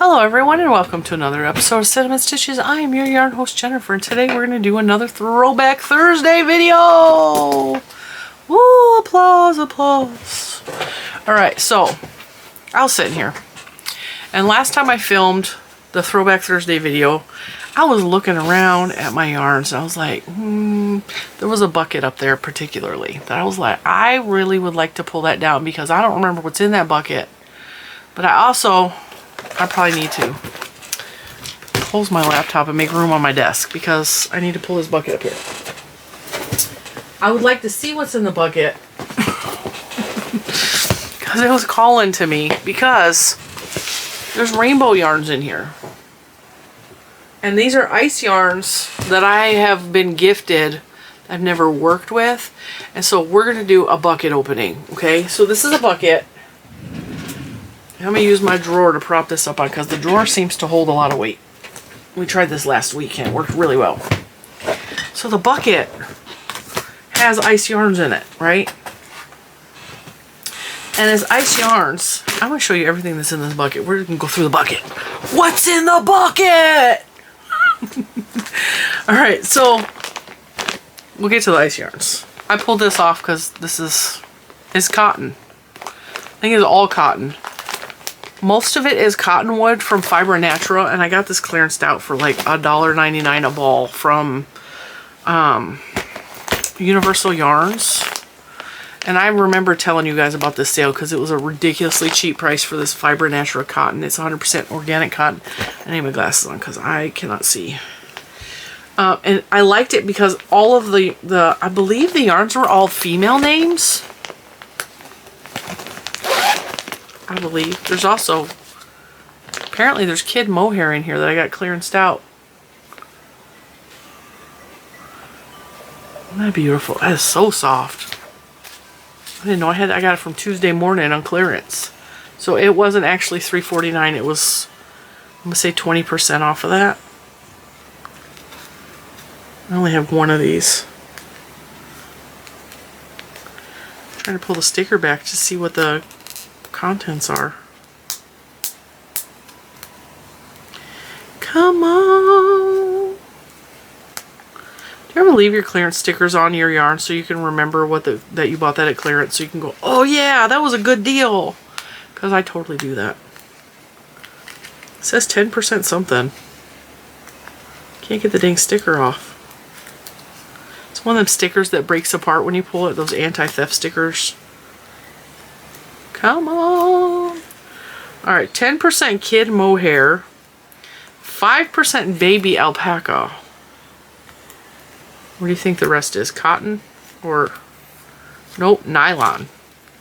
Hello everyone and welcome to another episode of Cinnamon Stitches. I am your yarn host Jennifer and today we're going to do another Throwback Thursday video. Woo, applause, applause. Alright, so I was sitting here and last time I filmed the Throwback Thursday video I was looking around at my yarns and I was like, there was a bucket up there particularly that I was like, I really would like to pull that down because I don't remember what's in that bucket. But I probably need to close my laptop and make room on my desk because I need to pull this bucket up here. I would like to see what's in the bucket because it was calling to me because there's rainbow yarns in here. And these are ice yarns that I have been gifted, I've never worked with. And so we're going to do a bucket opening, okay? So this is a bucket. I'm going to use my drawer to prop this up on because the drawer seems to hold a lot of weight. We tried this last week and it worked really well. So the bucket has ice yarns in it, right? And as ice yarns, I'm going to show you everything that's in this bucket. We're going to go through the bucket. What's in the bucket? Alright, so we'll get to the ice yarns. I pulled this off because this is cotton. I think it's all cotton. Most of it is cottonwood from Fiber Natural, and I got this clearanced out for like $1.99 a ball from Universal Yarns. And I remember telling you guys about this sale because it was a ridiculously cheap price for this Fiber Natural cotton. It's 100% organic cotton. I need my glasses on because I cannot see. And I liked it because all of I believe the yarns were all female names. I believe. There's also, apparently there's kid mohair in here that I got clearanced out. Isn't that beautiful? That is so soft. I didn't know I got it from Tuesday morning on clearance. So it wasn't actually $3.49. It was, I'm going to say 20% off of that. I only have one of these. I'm trying to pull the sticker back to see what the contents are. Come on. Do you ever leave your clearance stickers on your yarn so you can remember that you bought that at clearance so you can go, oh yeah, that was a good deal? Because I totally do that. It says 10% something. Can't get the dang sticker off. It's one of them stickers that breaks apart when you pull it, those anti-theft stickers. Come on. Alright, 10% kid mohair, 5% baby alpaca. What do you think the rest is? Cotton? Or, nope, nylon.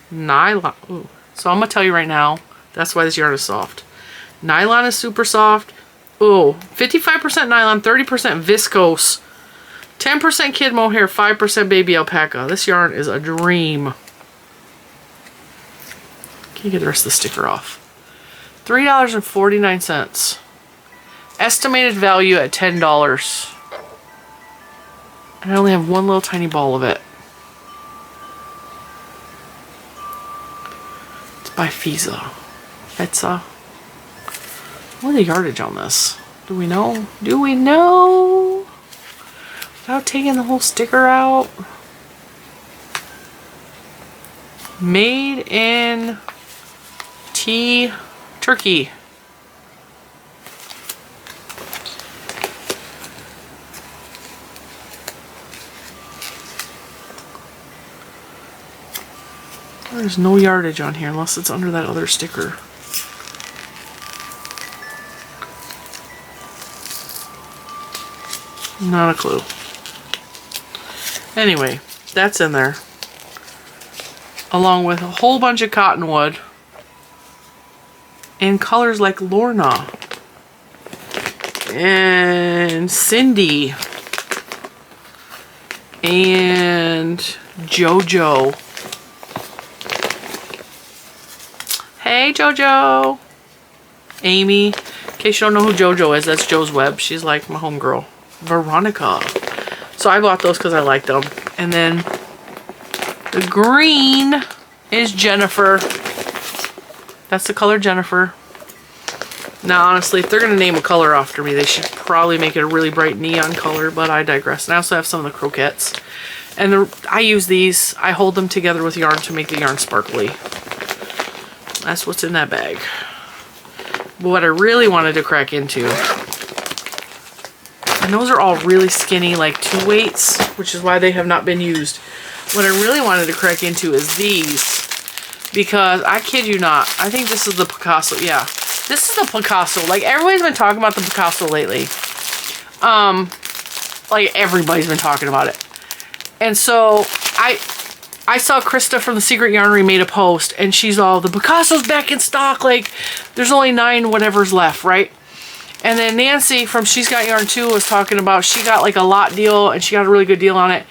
Nylon. Ooh. So I'm going to tell you right now, that's why this yarn is soft. Nylon is super soft. Ooh, 55% nylon, 30% viscose, 10% kid mohair, 5% baby alpaca. This yarn is a dream. You get the rest of the sticker off. $3.49. Estimated value at $10. And I only have one little tiny ball of it. It's by Fetza. What is the yardage on this? Do we know? Do we know? Without taking the whole sticker out. Made in Turkey. There's no yardage on here unless it's under that other sticker. Not a clue. Anyway, that's in there. Along with a whole bunch of cottonwood. In colors like Lorna and Cindy and JoJo. Hey JoJo. Amy. In case you don't know who JoJo is, that's Joe's Web. She's like my homegirl. Veronica. So I bought those because I liked them. And then the green is Jennifer. That's the color Jennifer. Now, honestly, if they're going to name a color after me, they should probably make it a really bright neon color, but I digress. And I also have some of the croquettes. And I use these. I hold them together with yarn to make the yarn sparkly. That's what's in that bag. But what I really wanted to crack into, and those are all really skinny, like 2 weights, which is why they have not been used. What I really wanted to crack into is these, because I kid you not, I think this is the Picasso. Yeah, this is the Picasso. Like, everybody's been talking about the Picasso lately. Like, everybody's been talking about it. And so I saw Krista from the Secret Yarnery made a post, and she's all, the Picasso's back in stock. Like, there's only 9 whatever's left, right? And then Nancy from She's Got Yarn Too was talking about she got like a lot deal, and she got a really good deal on it.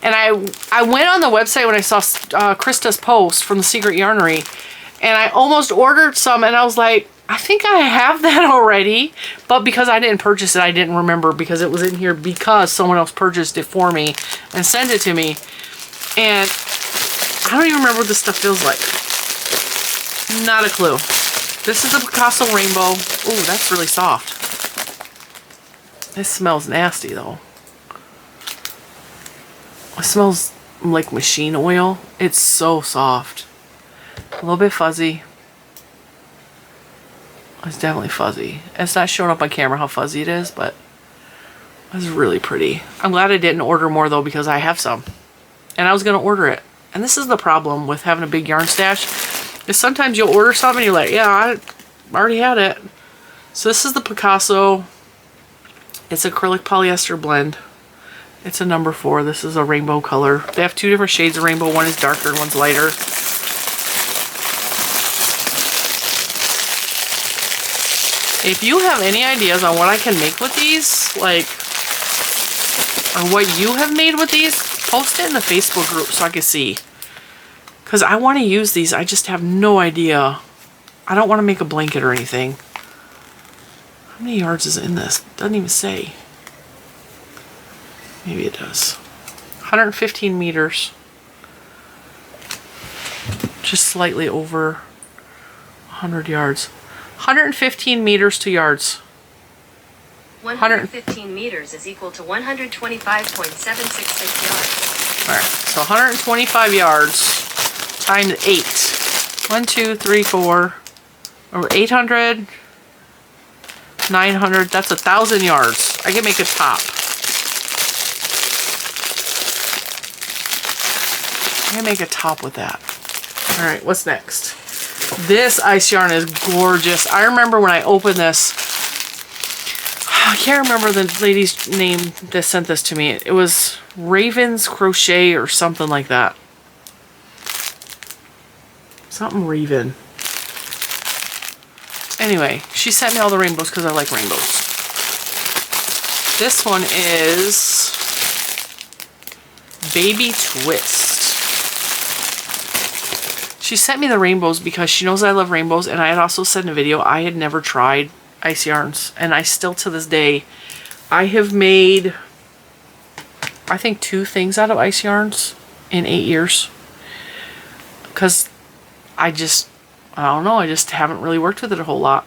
And I went on the website when I saw Krista's post from the Secret Yarnery, and I almost ordered some, and I was like, I think I have that already. But because I didn't purchase it, I didn't remember, because it was in here because someone else purchased it for me and sent it to me. And I don't even remember what this stuff feels like. Not a clue. This is a Picasso Rainbow. Ooh, that's really soft. This smells nasty though. It smells like machine oil. It's so soft. A little bit fuzzy. It's definitely fuzzy. It's not showing up on camera how fuzzy it is, but it's really pretty. I'm glad I didn't order more though, because I have some. And I was going to order it. And this is the problem with having a big yarn stash, is sometimes you'll order something and you're like, yeah, I already had it. So this is the Picasso. It's acrylic polyester blend. It's a number 4. This is a rainbow color. They have 2 different shades of rainbow. One is darker and one's lighter. If you have any ideas on what I can make with these, like, or what you have made with these, post it in the Facebook group so I can see. Because I want to use these. I just have no idea. I don't want to make a blanket or anything. How many yards is in this? Doesn't even say. Maybe it does. 115 meters. Just slightly over 100 yards. 115 meters to yards. 115 meters is equal to 125.766 yards. Alright, so 125 yards times 8. 1, 2, 3, 4. Over 800. 900. That's 1,000 yards. I can make a top. I can make a top with that. Alright, what's next? This ice yarn is gorgeous. I remember when I opened this, I can't remember the lady's name that sent this to me. It was Raven's Crochet or something like that. Something Raven. Anyway, she sent me all the rainbows because I like rainbows. This one is Baby Twist. She sent me the rainbows because she knows I love rainbows, and I had also said in a video I had never tried ice yarns, and I still to this day, I have made, I think 2 things out of ice yarns in 8 years. Because I don't know, I just haven't really worked with it a whole lot.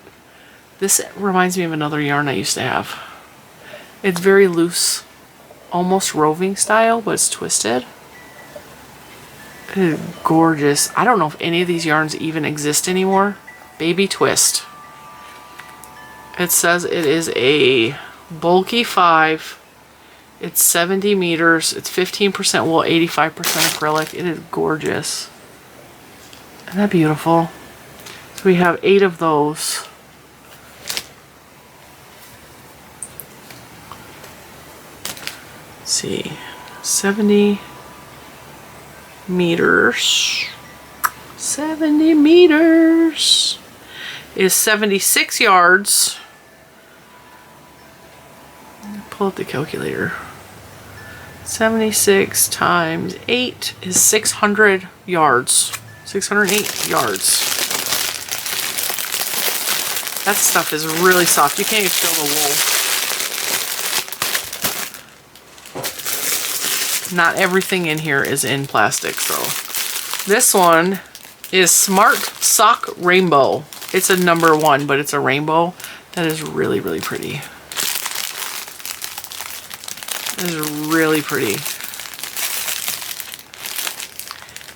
This reminds me of another yarn I used to have. It's very loose, almost roving style, but it's twisted. It is gorgeous. I don't know if any of these yarns even exist anymore. Baby Twist. It says it is a bulky 5. It's 70 meters. It's 15% wool, 85% acrylic. It is gorgeous. Isn't that beautiful? So we have 8 of those. Let's see. 70 meters. 70 meters is 76 yards. Pull up the calculator. 76 times 8 is 600 yards. 608 yards. That stuff is really soft. You can't even feel the wool. Not everything in here is in plastic, so. This one is Smart Sock Rainbow. it's a number one, but it's a rainbow. That is really, really pretty. That is really pretty.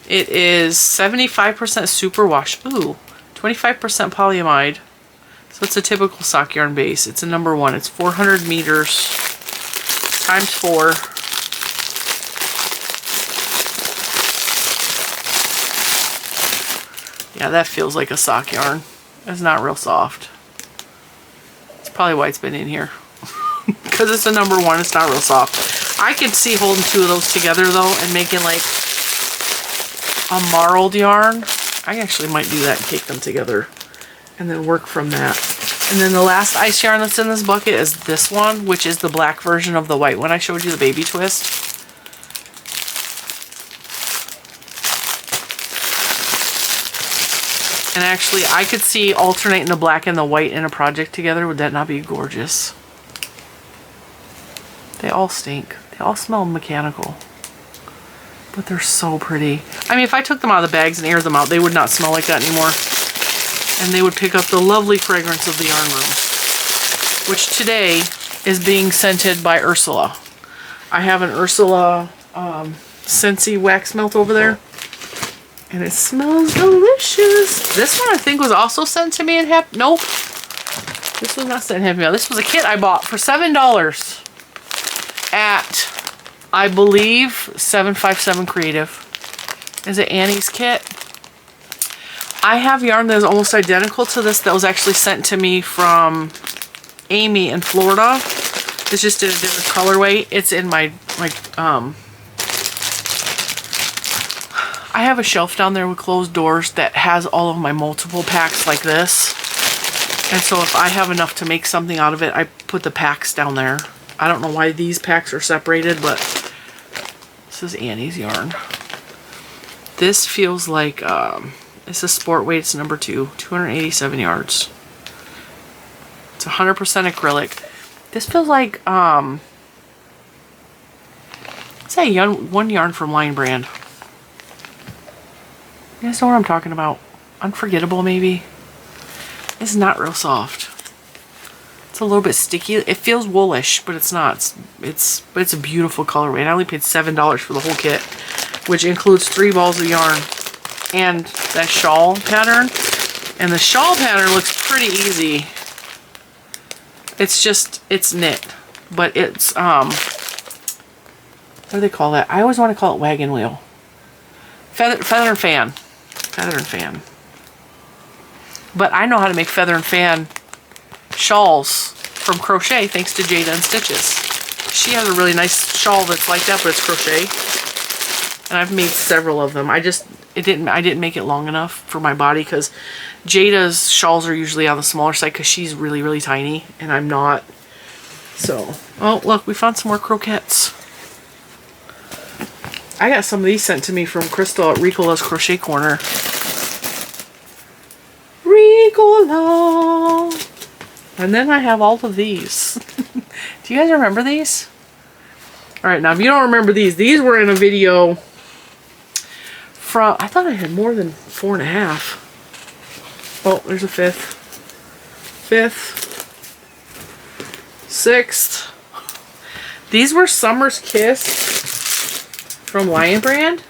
It is 75% superwash. Ooh, 25% polyamide. So it's a typical sock yarn base. It's a number one. It's 400 meters times 4. Yeah, that feels like a sock yarn. It's not real soft. It's probably why it's been in here. Because it's a number one, it's not real soft. I could see holding two of those together though and making like a marled yarn. I actually might do that and take them together and then work from that. And then the last ice yarn that's in this bucket is this one, which is the black version of the white one I showed you, the baby twist. And actually, I could see alternating the black and the white in a project together. Would that not be gorgeous? They all stink. They all smell mechanical. But they're so pretty. I mean, if I took them out of the bags and aired them out, they would not smell like that anymore. And they would pick up the lovely fragrance of the yarn room, which today is being scented by Ursula. I have an Ursula Scentsy wax melt over there, and it smells delicious. This one I think was also sent to me in Happy. Nope, this was not sent in Happy Mail. This was a kit I bought for $7 at, I believe, 757 Creative. Is it Annie's kit? I have yarn that is almost identical to this that was actually sent to me from Amy in Florida. It's just in a different colorway. It's in my I have a shelf down there with closed doors that has all of my multiple packs like this. And so if I have enough to make something out of it, I put the packs down there. I don't know why these packs are separated, but this is Annie's yarn. This feels like it's a sport weight. It's number 2, 287 yards. It's 100% acrylic. This feels like it's that one yarn from Line Brand. You guys know what I'm talking about? Unforgettable, maybe. It's not real soft. It's a little bit sticky. It feels woolish, but it's not. It's a beautiful colorway. And I only paid $7 for the whole kit, which includes 3 balls of yarn and that shawl pattern. And the shawl pattern looks pretty easy. It's just, it's knit, but it's what do they call that? I always want to call it wagon wheel. Feather and fan. Feather and fan. But I know how to make feather and fan shawls from crochet thanks to Jujus Stitches. She has a really nice shawl that's like that, but it's crochet. And I've made several of them. I didn't make it long enough for my body because Jada's shawls are usually on the smaller side because she's really, really tiny and I'm not. So, oh look, we found some more croquettes. I got some of these sent to me from Crystal at Ricola's Crochet Corner. Ricola! And then I have all of these. Do you guys remember these? Alright, now if you don't remember these were in a video from, I thought I had more than 4.5. Oh, there's a 5th. 5th. 6th. These were Summer's Kiss from Lion Brand.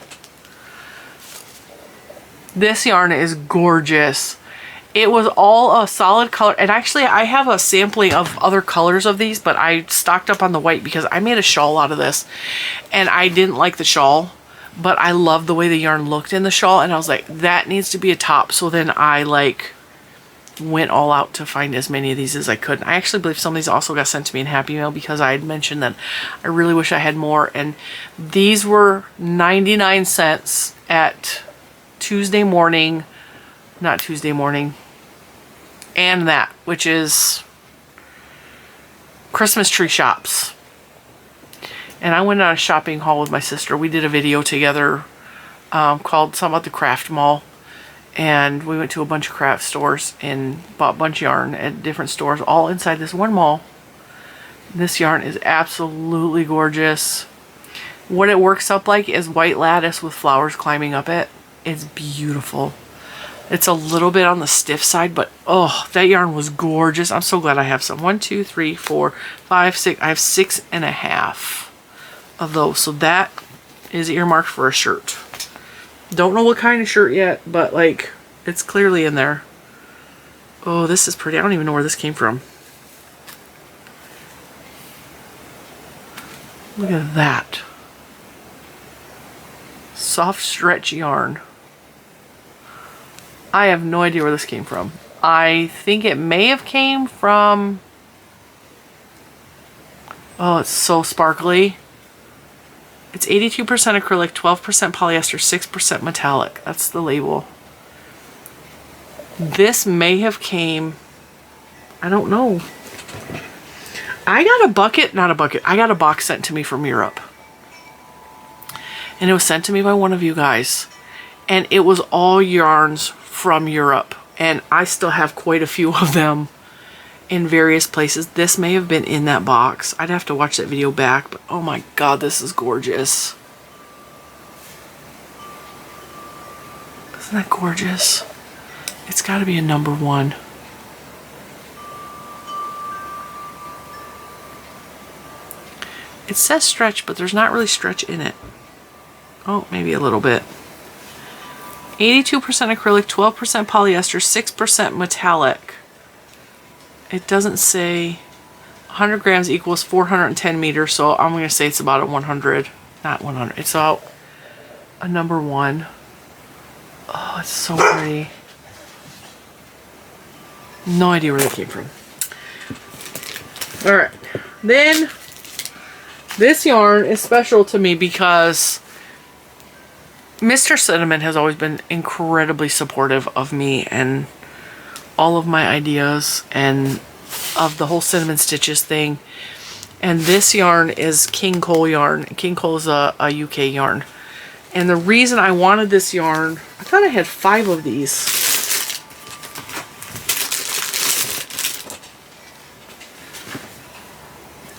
This yarn is gorgeous. It was all a solid color, and actually I have a sampling of other colors of these, but I stocked up on the white because I made a shawl out of this and I didn't like the shawl, but I loved the way the yarn looked in the shawl and I was like, that needs to be a top. So then I like went all out to find as many of these as I could. And I actually believe some of these also got sent to me in Happy Mail because I had mentioned that I really wish I had more, and these were 99 cents at Tuesday morning, not Tuesday morning, and that, which is Christmas tree shops. And I went on a shopping haul with my sister. We did a video together called something about the craft mall. And we went to a bunch of craft stores and bought a bunch of yarn at different stores, all inside this one mall. This yarn is absolutely gorgeous. What it works up like is white lattice with flowers climbing up it. It's beautiful. It's a little bit on the stiff side, but oh, that yarn was gorgeous. I'm so glad I have some. 1, 2, 3, 4, 5, 6. I have 6.5 of those. So that is earmarked for a shirt. Don't know what kind of shirt yet, but like, it's clearly in there. Oh, this is pretty. I don't even know where this came from. Look at that. Soft stretch yarn. I have no idea where this came from. I think it may have came from... Oh, it's so sparkly. It's 82% acrylic, 12% polyester, 6% metallic. That's the label. This may have came... I don't know. I got a bucket, not a bucket. I got a box sent to me from Europe. And it was sent to me by one of you guys. And it was all yarns from Europe. And I still have quite a few of them in various places. This may have been in that box. I'd have to watch that video back. But oh my god, this is gorgeous. Isn't that gorgeous? It's got to be a number 1. It says stretch, but there's not really stretch in it. Oh, maybe a little bit. 82% acrylic, 12% polyester, 6% metallic. It doesn't say 100 grams equals 410 meters, so I'm going to say it's about a 100. Not 100. It's about a number 1. Oh, it's so pretty. No idea where that came from. Alright. Then, this yarn is special to me because Mr. Cinnamon has always been incredibly supportive of me and all of my ideas and of the whole Cinnamon Stitches thing. And this yarn is King Cole yarn. King Cole is a UK yarn. And the reason I wanted this yarn, I thought I had 5 of these.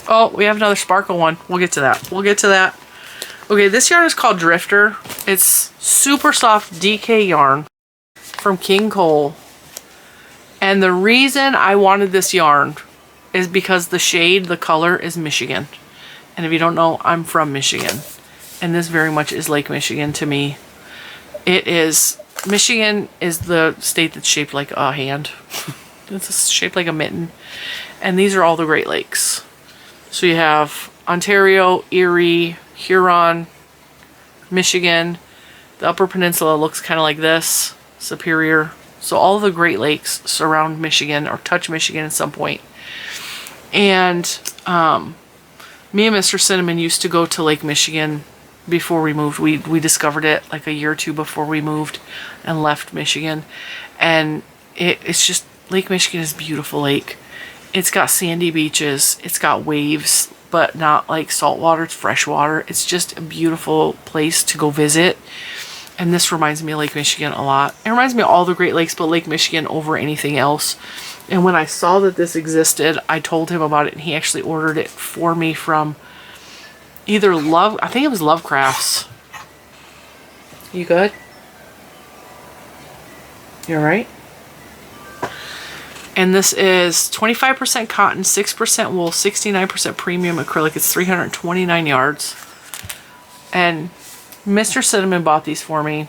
Oh, we have another sparkle one. We'll get to that. We'll get to that. Okay, this yarn is called Drifter. It's super soft DK yarn from King Cole. And the reason I wanted this yarn is because the shade, the color is Michigan. And if you don't know, I'm from Michigan. And this very much is Lake Michigan to me. It is, Michigan is the state that's shaped like a hand. It's shaped like a mitten. And these are all the Great Lakes. So you have Ontario, Erie, Huron, Michigan. The Upper Peninsula looks kind of like this. Superior. So all of the Great Lakes surround Michigan or touch Michigan at some point. And me and Mr. Cinnamon used to go to Lake Michigan before we moved. We discovered it like a year or two before we moved and left Michigan. And it's just, Lake Michigan is a beautiful lake. It's got sandy beaches. It's got waves, but not like salt water. It's fresh water. It's just a beautiful place to go visit. And this reminds me of Lake Michigan a lot. It reminds me of all the Great Lakes, but Lake Michigan over anything else. And when I saw that this existed, I told him about it, and he actually ordered it for me from either I think it was Lovecrafts. You good? You alright? And this is 25% cotton, 6% wool, 69% premium acrylic. It's 329 yards. And Mr. Cinnamon bought these for me.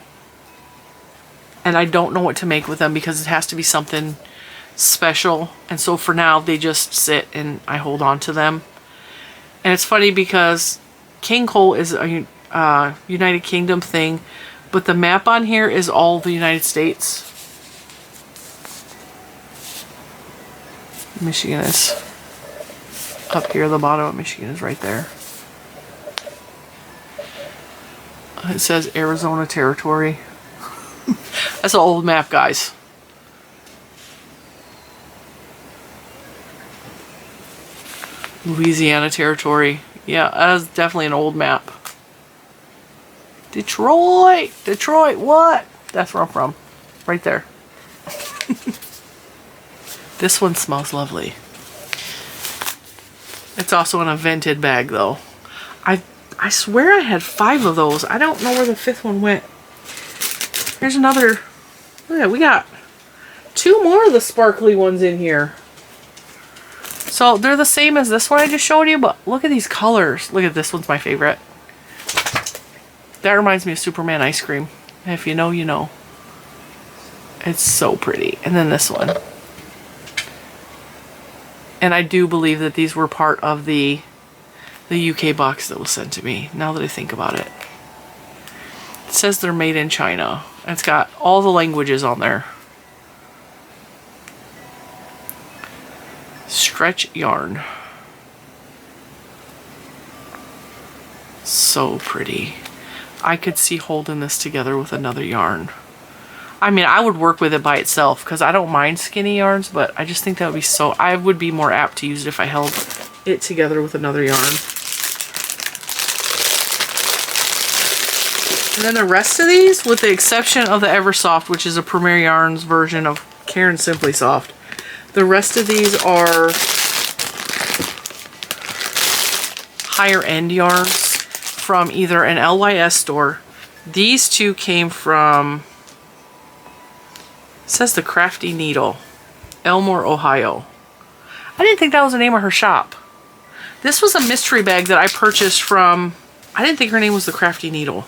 And I don't know what to make with them because it has to be something special. And so for now, they just sit and I hold on to them. And it's funny because King Cole is a United Kingdom thing. But the map on here is all the United States. Michigan is up here. The bottom of Michigan is right there. It says Arizona Territory. That's an old map, guys. Louisiana Territory. Yeah, that is definitely an old map. Detroit! Detroit, what? That's where I'm from. Right there. This one smells lovely. It's also in a vented bag, though. I swear I had 5 of those. I don't know where the 5th one went. Here's another Look at, we got 2 more of the sparkly ones in here. So they're the same as this one I just showed you, but look at these colors. Look at this one's my favorite. That reminds me of Superman ice cream. If you know, you know. It's so pretty. And then this one. And I do believe that these were part of the UK box that was sent to me, now that I think about it. It says they're made in China. And it's got all the languages on there. Stretch yarn. So pretty. I could see holding this together with another yarn. I mean, I would work with it by itself because I don't mind skinny yarns, but I just think that would be so... I would be more apt to use it if I held it together with another yarn. And then the rest of these, with the exception of the Eversoft, which is a Premier Yarns version of Caron Simply Soft, the rest of these are higher end yarns from either an LYS store. These two came from, it says the Crafty Needle, Elmore, Ohio. I didn't think that was the name of her shop. This was a mystery bag that I purchased from, I didn't think her name was the Crafty Needle.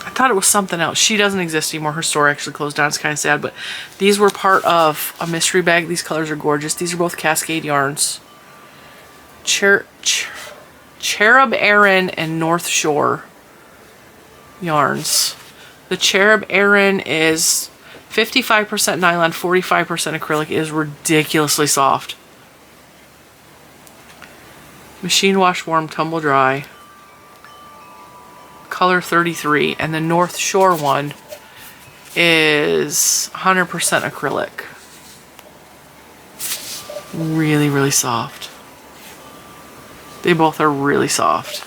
I thought it was something else. She doesn't exist anymore. Her store actually closed down. It's kind of sad, but these were part of a mystery bag. These colors are gorgeous. These are both Cascade yarns. Cherub Aran and North Shore yarns. The Cherub Aran is 55% nylon, 45% acrylic. It is ridiculously soft. Machine wash, warm, tumble dry. Color 33. And the North Shore one is 100% acrylic. Really, really soft. They both are really soft.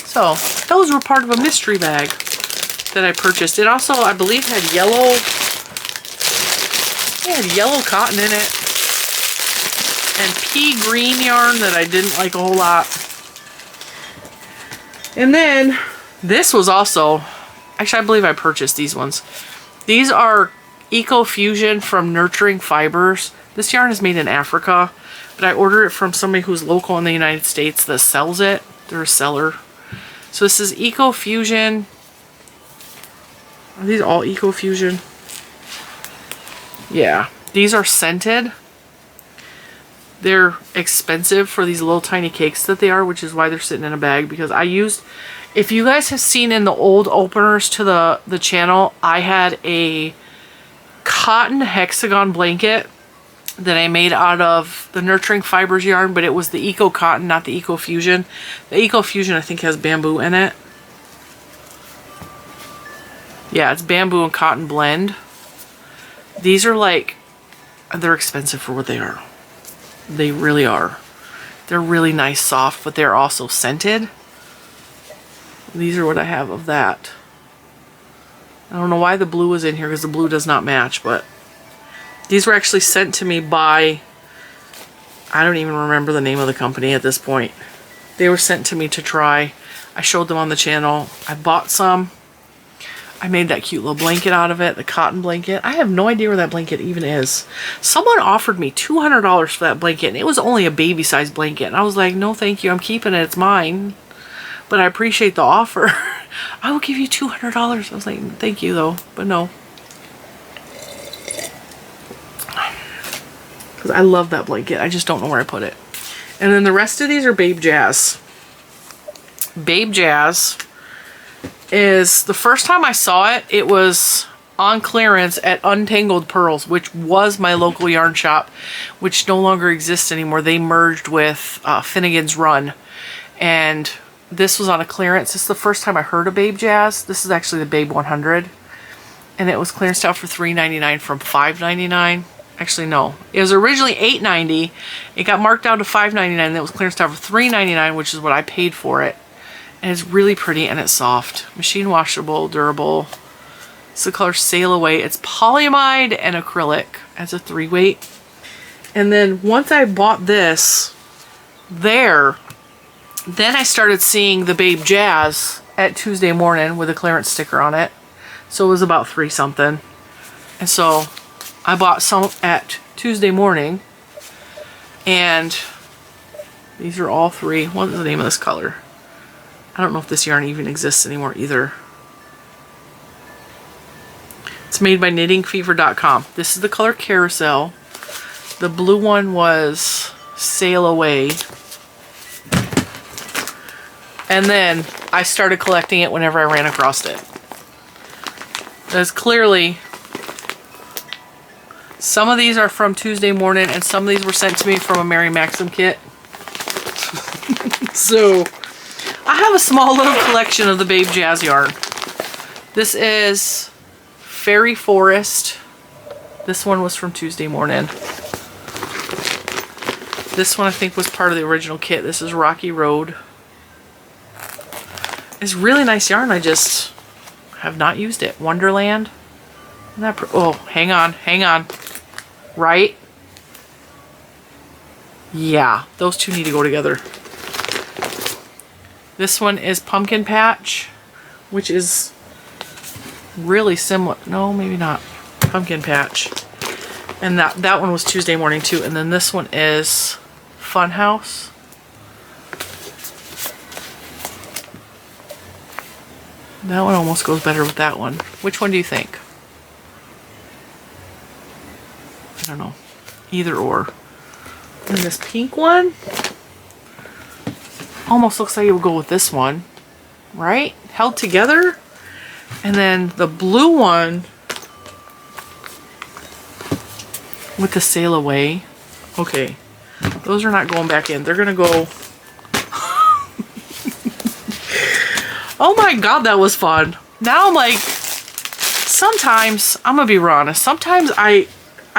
So, those were part of a mystery bag that I purchased. It also, I believe, had yellow... It had yellow cotton in it. And pea green yarn that I didn't like a whole lot. And then, this was also... Actually, I believe I purchased these ones. These are Eco Fusion from Nurturing Fibers. This yarn is made in Africa, but I ordered it from somebody who's local in the United States that sells it. They're a seller. So this is Eco Fusion. Are these all Eco Fusion? Yeah. These are scented. They're expensive for these little tiny cakes that they are, which is why they're sitting in a bag, because I used... If you guys have seen in the old openers to the channel, I had a cotton hexagon blanket that I made out of the Nurturing Fibers yarn, but it was the Eco Cotton, not the Eco Fusion. The Eco Fusion, I think, has bamboo in it. Yeah, it's bamboo and cotton blend. These are like, they're expensive for what they are. They really are. They're really nice, soft, but they're also scented. These are what I have of that. I don't know why the blue is in here, because the blue does not match, but these were actually sent to me by, I don't even remember the name of the company at this point. They were sent to me to try. I showed them on the channel. I bought some. I made that cute little blanket out of it, the cotton blanket. I have no idea where that blanket even is. Someone offered me $200 for that blanket, and it was only a baby-sized blanket. And I was like, no thank you, I'm keeping it, it's mine. But I appreciate the offer. I will give you $200. I was like, thank you though, but no. Because I love that blanket. I just don't know where I put it. And then the rest of these are Babe Jazz. Babe Jazz is, the first time I saw it, it was on clearance at Untangled Pearls, which was my local yarn shop, which no longer exists anymore. They merged with Finnegan's Run. And this was on a clearance. This is the first time I heard of Babe Jazz. This is actually the Babe 100. And it was clearanced out for $3.99 from $5.99. Actually, no. It was originally $8.90. It got marked down to $5.99, and it was clearanced out for $3.99, which is what I paid for it. And it's really pretty, and it's soft. Machine washable, durable. It's the color Sail Away. It's polyamide and acrylic as a 3-weight. And then once I bought this then I started seeing the Babe Jazz at Tuesday Morning with a clearance sticker on it. So it was about $3 something. And so I bought some at Tuesday Morning. And these are all 3. What is the name of this color? I don't know if this yarn even exists anymore either. It's made by knittingfever.com. This is the color Carousel. The blue one was Sail Away. And then I started collecting it whenever I ran across it. There's clearly, some of these are from Tuesday Morning and some of these were sent to me from a Mary Maxim kit. So I have a small little collection of the Babe Jazz yarn. This is Fairy Forest. This one was from Tuesday Morning. This one I think was part of the original kit. This is Rocky Road. It's really nice yarn. I just have not used it. Wonderland. Isn't that oh, hang on. Right? Yeah, those two need to go together. This one is Pumpkin Patch, which is really similar. No, maybe not. Pumpkin Patch. And that one was Tuesday Morning too. And then this one is Funhouse. That one almost goes better with that one. Which one do you think? I don't know. Either or. And this pink one almost looks like it would go with this one. Right? Held together. And then the blue one with the Sail Away. Okay. Those are not going back in. They're going to go... Oh my god, that was fun. Now I'm like, sometimes, I'm gonna be real honest, sometimes I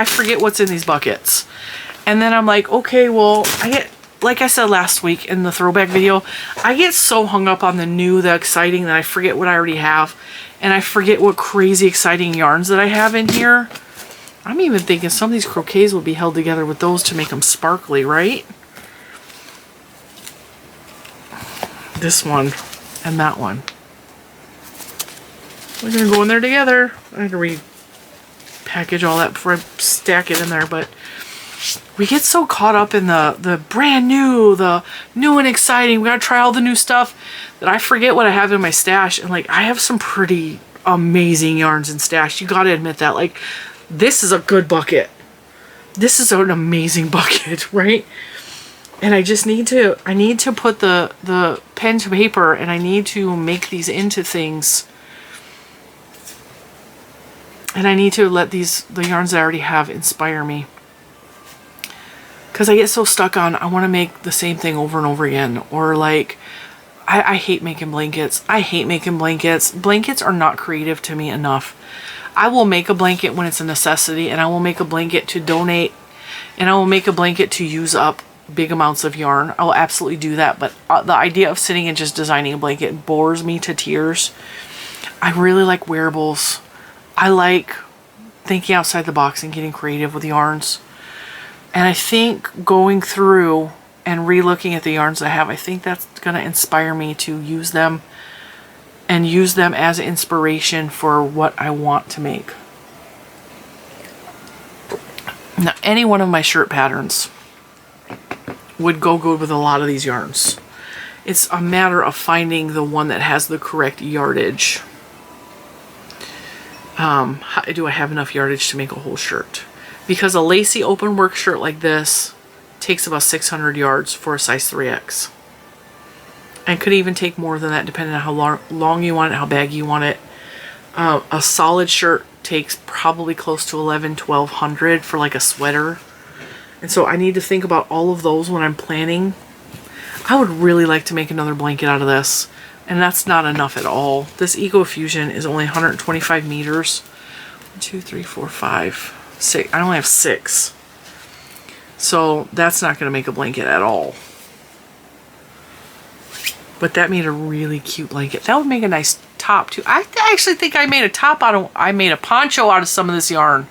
forget what's in these buckets. And then I'm like, okay, well, I get, like I said last week in the throwback video, I get so hung up on the new, the exciting, that I forget what I already have. And I forget what crazy exciting yarns that I have in here. I'm even thinking some of these croquets will be held together with those to make them sparkly, right? This one. And that one. We're going to go in there together. I had to repackage all that before I stack it in there, but we get so caught up in the brand new, the new and exciting, we got to try all the new stuff, that I forget what I have in my stash. And like, I have some pretty amazing yarns in stash. You got to admit that. Like, this is a good bucket. This is an amazing bucket, right? And I just need to, put the pen to paper, and I need to make these into things. And I need to let the yarns I already have inspire me. Because I get so stuck on, I want to make the same thing over and over again. Or like, I hate making blankets. I hate making blankets. Blankets are not creative to me enough. I will make a blanket when it's a necessity, and I will make a blanket to donate, and I will make a blanket to use up big amounts of yarn. I'll absolutely do that, but the idea of sitting and just designing a blanket bores me to tears. I really like wearables. I like thinking outside the box and getting creative with yarns. And I think going through and re-looking at the yarns I have, I think that's going to inspire me to use them and use them as inspiration for what I want to make. Now, any one of my shirt patterns would go good with a lot of these yarns. It's a matter of finding the one that has the correct yardage. Do I have enough yardage to make a whole shirt? Because a lacy open work shirt like this takes about 600 yards for a size 3X. And could even take more than that depending on how long you want it, how baggy you want it. A solid shirt takes probably close to 1,100-1,200 for like a sweater. And so I need to think about all of those when I'm planning. I would really like to make another blanket out of this. And that's not enough at all. This Eco Fusion is only 125 meters. 1, 2, 3, 4, 5, 6. I only have 6. So that's not going to make a blanket at all. But that made a really cute blanket. That would make a nice top too. I actually think I made a top out of, I made a poncho out of some of this yarn.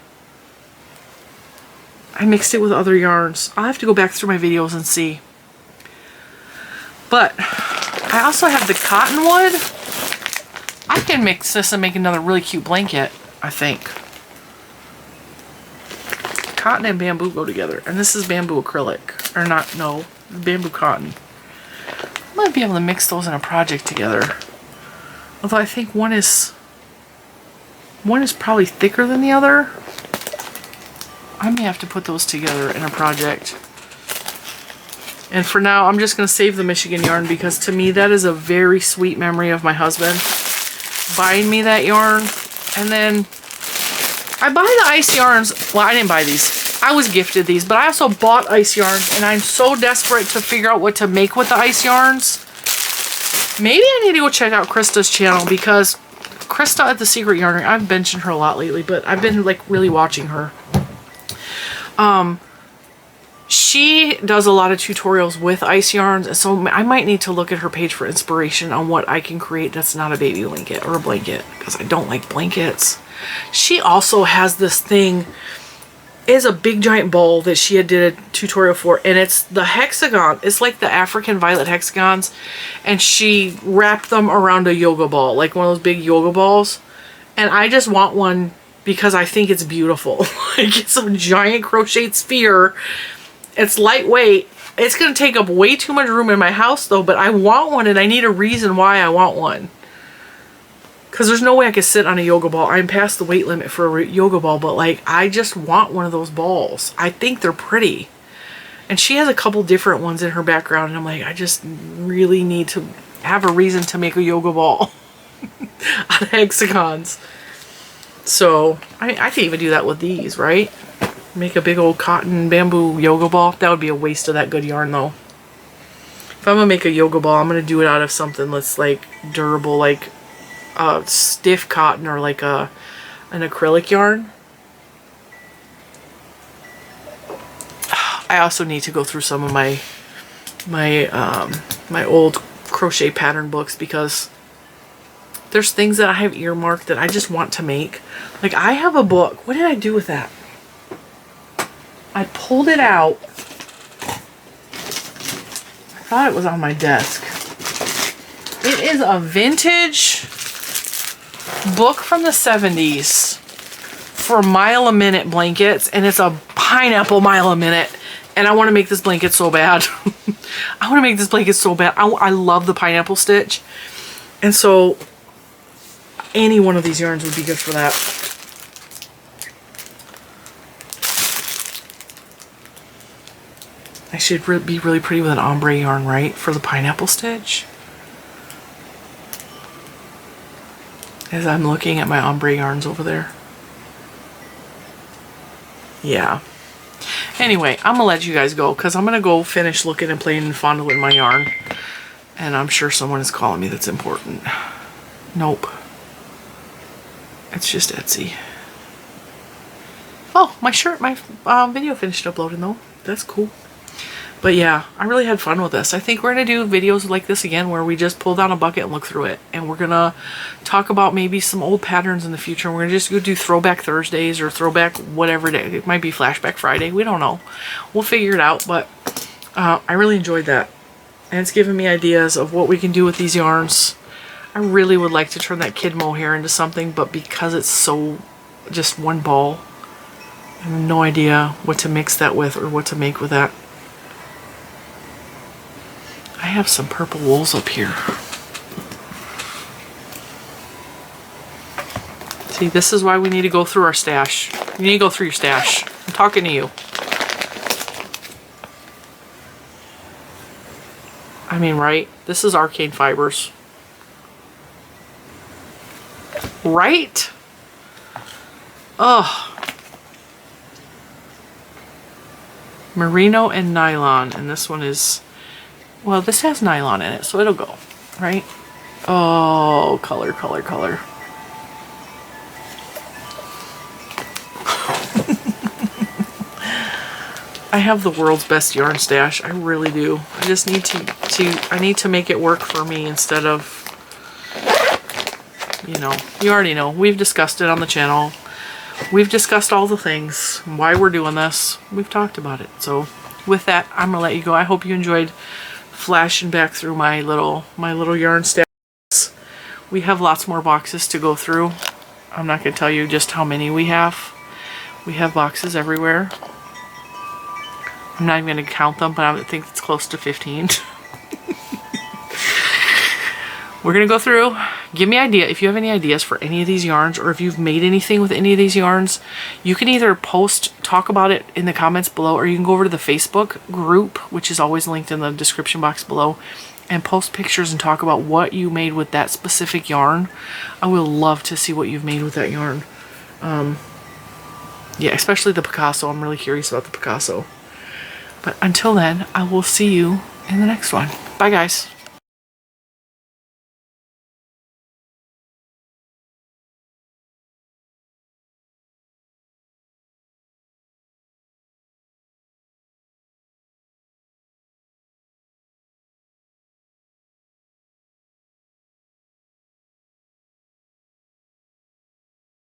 I mixed it with other yarns. I'll have to go back through my videos and see. But I also have the cottonwood. I can mix this and make another really cute blanket, I think. Cotton and bamboo go together. And this is bamboo acrylic. Or not, no, bamboo cotton. I might be able to mix those in a project together. Although I think one is probably thicker than the other. I may have to put those together in a project. And for now, I'm just going to save the Michigan yarn because to me that is a very sweet memory of my husband buying me that yarn. And then I buy the ice yarns. Well, I didn't buy these. I was gifted these, but I also bought ice yarns and I'm so desperate to figure out what to make with the ice yarns. Maybe I need to go check out Krista's channel because Krista at the Secret Yarnery, I've mentioned her a lot lately, but I've been like really watching her. She does a lot of tutorials with ice yarns, and so I might need to look at her page for inspiration on what I can create that's not a baby blanket or a blanket, because I don't like blankets. She also has this thing, it's a big giant bowl that she had did a tutorial for, and it's the hexagon. It's like the African violet hexagons, and she wrapped them around a yoga ball, like one of those big yoga balls, and I just want one because I think it's beautiful. Like, it's a giant crocheted sphere. It's lightweight. It's going to take up way too much room in my house though, but I want one and I need a reason why I want one. Because there's no way I could sit on a yoga ball. I'm past the weight limit for a yoga ball, but like, I just want one of those balls. I think they're pretty. And she has a couple different ones in her background and I'm like, I just really need to have a reason to make a yoga ball out of hexagons. So, I could even do that with these, right? Make a big old cotton bamboo yoga ball. That would be a waste of that good yarn though. If I'm gonna make a yoga ball, I'm gonna do it out of something that's like durable, like stiff cotton or like an acrylic yarn. I also need to go through some of my old crochet pattern books because there's things that I have earmarked that I just want to make. Like, I have a book. What did I do with that? I pulled it out. I thought it was on my desk. It is a vintage book from the 70s for mile a minute blankets, and it's a pineapple mile a minute. And I want to make this blanket so bad. I want to make this blanket so bad. I love the pineapple stitch. And so any one of these yarns would be good for that. I should be really pretty with an ombre yarn, right? For the pineapple stitch. As I'm looking at my ombre yarns over there. Yeah. Anyway, I'm going to let you guys go because I'm going to go finish looking and playing and fondling my yarn. And I'm sure someone is calling me that's important. Nope. It's just Etsy. Oh, my video finished uploading though. That's cool. But yeah, I really had fun with this. I think we're going to do videos like this again where we just pull down a bucket and look through it. And we're going to talk about maybe some old patterns in the future. We're going to just go do Throwback Thursdays or Throwback whatever day. It might be Flashback Friday. We don't know. We'll figure it out. But I really enjoyed that. And it's given me ideas of what we can do with these yarns. I really would like to turn that kid mohair into something. But because it's so just one ball, I have no idea what to mix that with or what to make with that. I have some purple wools up here. See, this is why we need to go through our stash. You need to go through your stash. I'm talking to you. I mean, right? This is Arcane Fibers. Right? Ugh. Merino and nylon. And this one is... Well, this has nylon in it, so it'll go, right? Oh, color, color, color. I have the world's best yarn stash. I really do. I just need I need to make it work for me instead of, you know, you already know. We've discussed it on the channel. We've discussed all the things, why we're doing this. We've talked about it. So with that, I'm gonna let you go. I hope you enjoyed flashing back through my little yarn stacks We have lots more boxes to go through. I'm not going to tell you just how many we have. We have boxes everywhere. I'm not even going to count them, but I think it's close to 15. We're going to go through. Give me idea if you have any ideas for any of these yarns, or if you've made anything with any of these yarns. You can either talk about it in the comments below, or you can go over to the Facebook group, which is always linked in the description box below, and post pictures and talk about what you made with that specific yarn. I would love to see what you've made with that yarn. Yeah, especially the Picasso. I'm really curious about the Picasso. But until then, I will see you in the next one. Bye, guys.